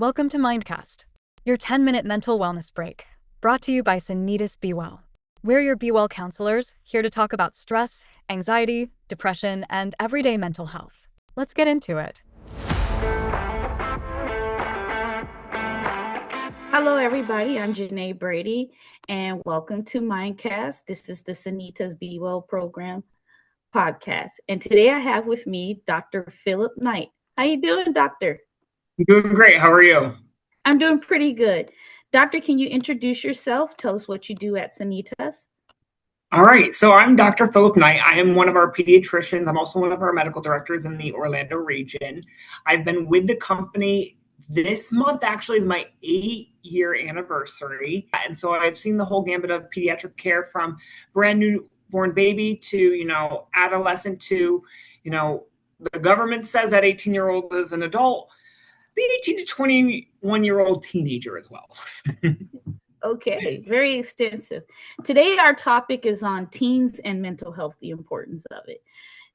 Welcome to Mindcast, your 10-minute mental wellness break, brought to you by Sanitas BeWell. We're your BeWell counselors, here to talk about stress, anxiety, depression, and everyday mental health. Let's get into it. Hello, everybody. I'm Janae Brady, and welcome to Mindcast. This is the Sanitas BeWell program podcast. And today I have with me Dr. Philip Knight. How you doing, doctor? I'm doing great. How are you? I'm doing pretty good. Doctor, can you introduce yourself? Tell us what you do at Sanitas. All right. So I'm Dr. Philip Knight. I am one of our pediatricians. I'm also one of our medical directors in the Orlando region. I've been with the company. This month actually is my 8-year anniversary. And so I've seen the whole gambit of pediatric care from brand newborn baby to, adolescent to, the government says that 18-year-old is an adult, the 18 to 21-year-old teenager as well. Okay, very extensive. Today, our topic is on teens and mental health, the importance of it.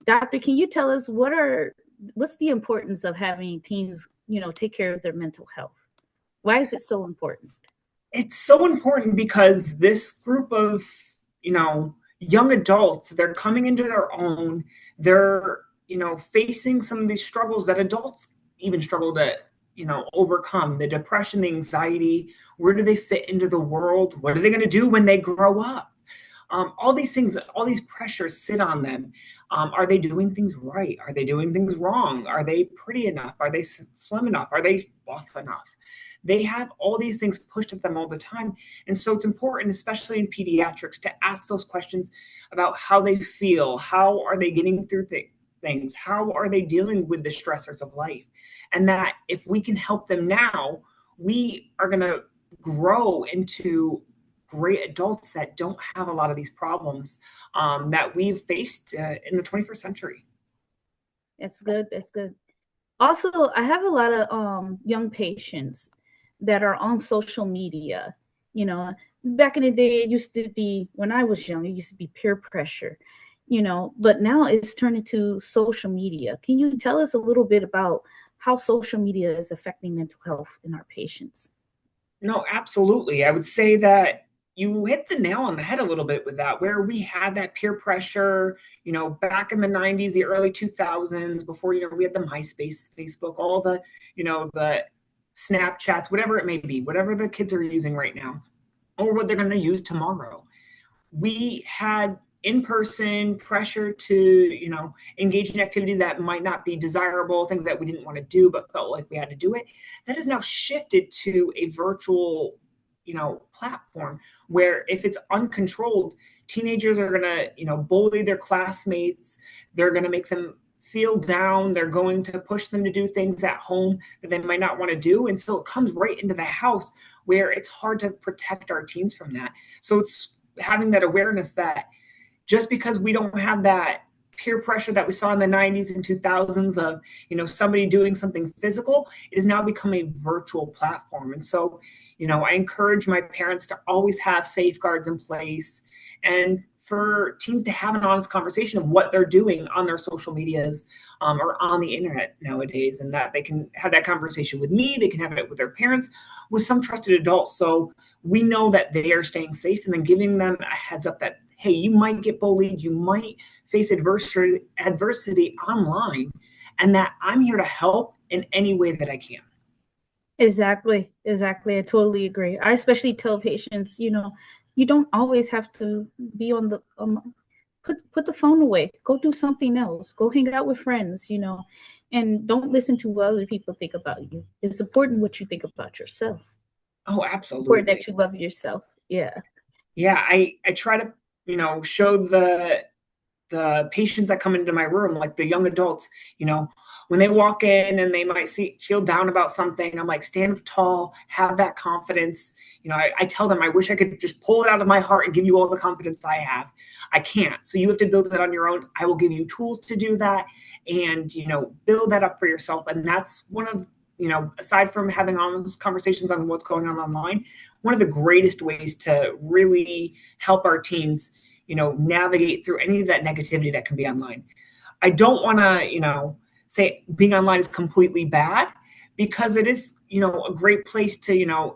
Doctor, can you tell us what's the importance of having teens, take care of their mental health? Why is it so important? It's so important because this group of, young adults, they're coming into their own. They're, facing some of these struggles that adults even struggle to, overcome. The depression, the anxiety, where do they fit into the world? What are they going to do when they grow up? All these things, all these pressures sit on them. Are they doing things right? Are they doing things wrong? Are they pretty enough? Are they slim enough? Are they buff enough? They have all these things pushed at them all the time. And so it's important, especially in pediatrics, to ask those questions about how they feel. How are they getting through things? How are they dealing with the stressors of life? And that if we can help them now, we are going to grow into great adults that don't have a lot of these problems that we've faced in the 21st century. That's good. That's good. Also, I have a lot of young patients that are on social media. Back in the day, it used to be, when I was young, it used to be peer pressure, but now it's turned into social media. Can you tell us a little bit about how social media is affecting mental health in our patients? No, absolutely. I would say that you hit the nail on the head a little bit with that, where we had that peer pressure, back in the 90s, the early 2000s, before, we had the MySpace, Facebook, all the, the Snapchats, whatever it may be, whatever the kids are using right now, or what they're going to use tomorrow. We had in-person pressure to, engage in activities that might not be desirable, things that we didn't want to do, but felt like we had to do it. That has now shifted to a virtual, platform where if it's uncontrolled, teenagers are going to, bully their classmates. They're going to make them feel down. They're going to push them to do things at home that they might not want to do. And so it comes right into the house where it's hard to protect our teens from that. So it's having that awareness that just because we don't have that peer pressure that we saw in the 90s and 2000s of, somebody doing something physical, it has now become a virtual platform. And so, I encourage my parents to always have safeguards in place and for teens to have an honest conversation of what they're doing on their social medias or on the internet nowadays, and that they can have that conversation with me, they can have it with their parents, with some trusted adults. So we know that they are staying safe, and then giving them a heads up that, hey, you might get bullied, you might face adversity online, and that I'm here to help in any way that I can. Exactly. I totally agree. I especially tell patients, you don't always have to be on the put the phone away. Go do something else. Go hang out with friends, and don't listen to what other people think about you. It's important what you think about yourself. Oh, absolutely. It's important that you love yourself. Yeah. Yeah, I try to, show the patients that come into my room, like the young adults, when they walk in and they might feel down about something, I'm like, stand up tall, have that confidence. I tell them, I wish I could just pull it out of my heart and give you all the confidence I have. I can't. So you have to build that on your own. I will give you tools to do that and, build that up for yourself. And that's one of, aside from having honest conversations on what's going on online, one of the greatest ways to really help our teens, navigate through any of that negativity that can be online. I don't want to, say being online is completely bad, because it is, a great place to,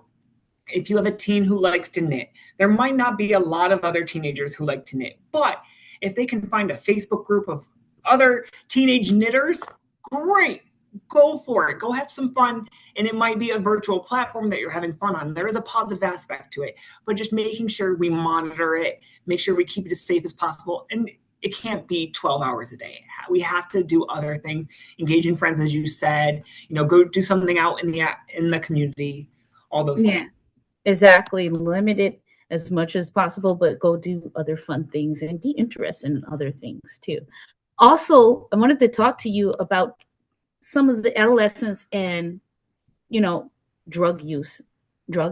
if you have a teen who likes to knit, there might not be a lot of other teenagers who like to knit, but if they can find a Facebook group of other teenage knitters, great. Go for it. Go have some fun. And it might be a virtual platform that you're having fun on. There is a positive aspect to it, but just making sure we monitor it, make sure we keep it as safe as possible. And it can't be 12 hours a day. We have to do other things, engaging friends, as you said, go do something out in the community, all those things. Exactly. Limit it as much as possible, but go do other fun things and be interested in other things too. Also, I wanted to talk to you about some of the adolescents and, drug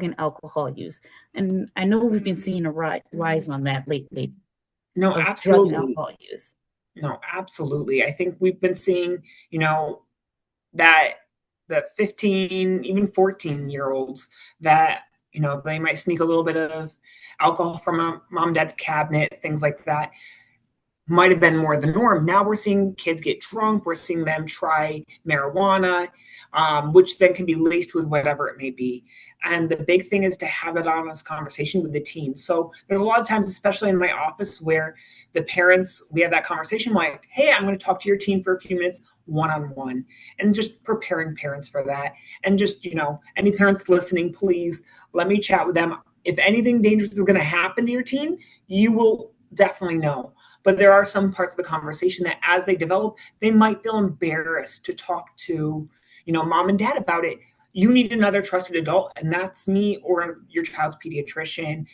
and alcohol use. And I know we've been seeing a rise on that lately. No, of absolutely. Drug and alcohol use. No, absolutely. I think we've been seeing, that the 15, even 14-year-olds that, they might sneak a little bit of alcohol from a mom and dad's cabinet, things like that, might have been more the norm. Now we're seeing kids get drunk. We're seeing them try marijuana, which then can be laced with whatever it may be. And the big thing is to have that honest conversation with the teens. So there's a lot of times, especially in my office, where the parents, we have that conversation like, hey, I'm going to talk to your teen for a few minutes one-on-one, and just preparing parents for that. And just, any parents listening, please let me chat with them. If anything dangerous is going to happen to your teen, you will definitely know. But there are some parts of the conversation that as they develop, they might feel embarrassed to talk to, mom and dad about it. You need another trusted adult, and that's me or your child's pediatrician.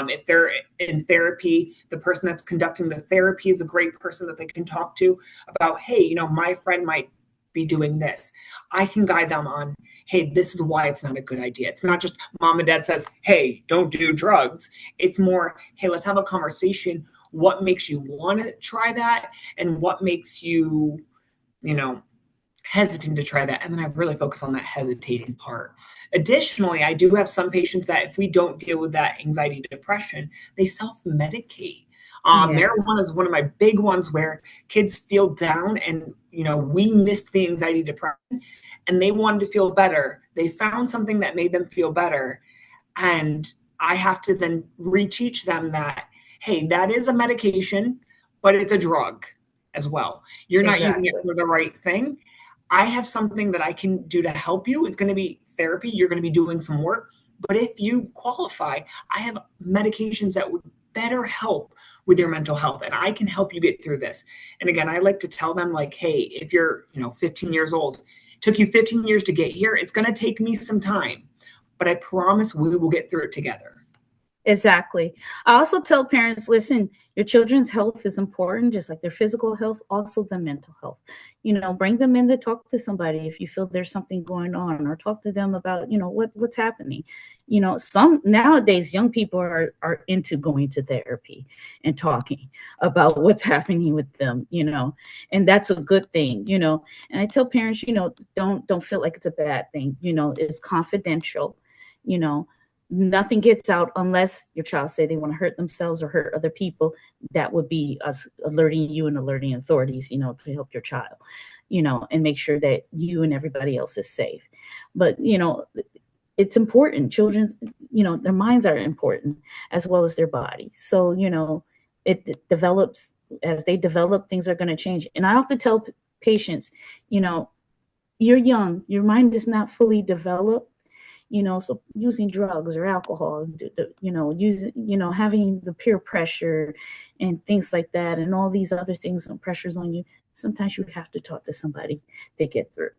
If they're in therapy, the person that's conducting the therapy is a great person that they can talk to about, hey, my friend might be doing this. I can guide them on, hey, this is why it's not a good idea. It's not just mom and dad says, hey, don't do drugs. It's more, hey, let's have a conversation. What makes you want to try that? And what makes you, hesitant to try that? And then I really focus on that hesitating part. Additionally, I do have some patients that if we don't deal with that anxiety, depression, they self-medicate. Marijuana is one of my big ones where kids feel down and, we missed the anxiety, depression, and they wanted to feel better. They found something that made them feel better. And I have to then reteach them that, hey, that is a medication, but it's a drug as well. You're not using it for the right thing. I have something that I can do to help you. It's going to be therapy. You're going to be doing some work. But if you qualify, I have medications that would better help with your mental health, and I can help you get through this. And again, I like to tell them like, hey, if you're, 15 years old, it took you 15 years to get here. It's going to take me some time, but I promise we will get through it together. Exactly. I also tell parents, listen, your children's health is important, just like their physical health, also the mental health. Bring them in to talk to somebody if you feel there's something going on, or talk to them about, what's happening. Some nowadays young people are into going to therapy and talking about what's happening with them, and that's a good thing, and I tell parents, don't feel like it's a bad thing. It's confidential, nothing gets out unless your child say they want to hurt themselves or hurt other people. That would be us alerting you and alerting authorities, to help your child, and make sure that you and everybody else is safe. But, it's important. Children's, their minds are important as well as their body. So, it develops as they develop, things are going to change. And I often tell patients, you're young, your mind is not fully developed. So using drugs or alcohol, using, having the peer pressure and things like that, and all these other things and pressures on you, sometimes you have to talk to somebody to get through.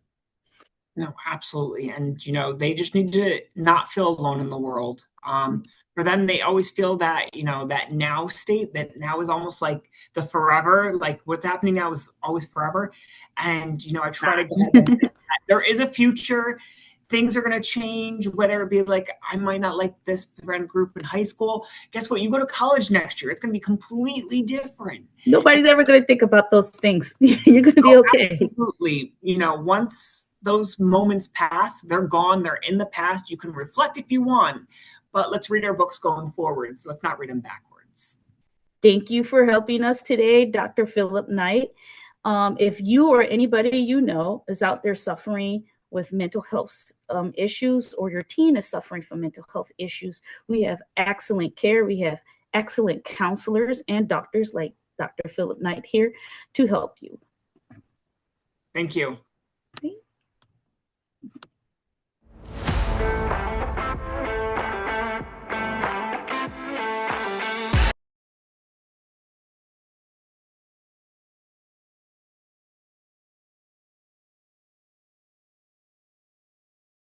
No, absolutely. And, they just need to not feel alone in the world. For them, they always feel that, that now state, that now is almost like the forever, like what's happening now is always forever. And, I try to get them that there is a future. Things are going to change, whether it be like, I might not like this friend group in high school. Guess what? You go to college next year. It's going to be completely different. Nobody's ever going to think about those things. You're going to be okay. Absolutely. Once those moments pass, they're gone. They're in the past. You can reflect if you want, but let's read our books going forward. So let's not read them backwards. Thank you for helping us today, Dr. Philip Knight. If you or anybody is out there suffering with mental health issues, or your teen is suffering from mental health issues, we have excellent care. We have excellent counselors and doctors like Dr. Philip Knight here to help you. Thank you. Okay.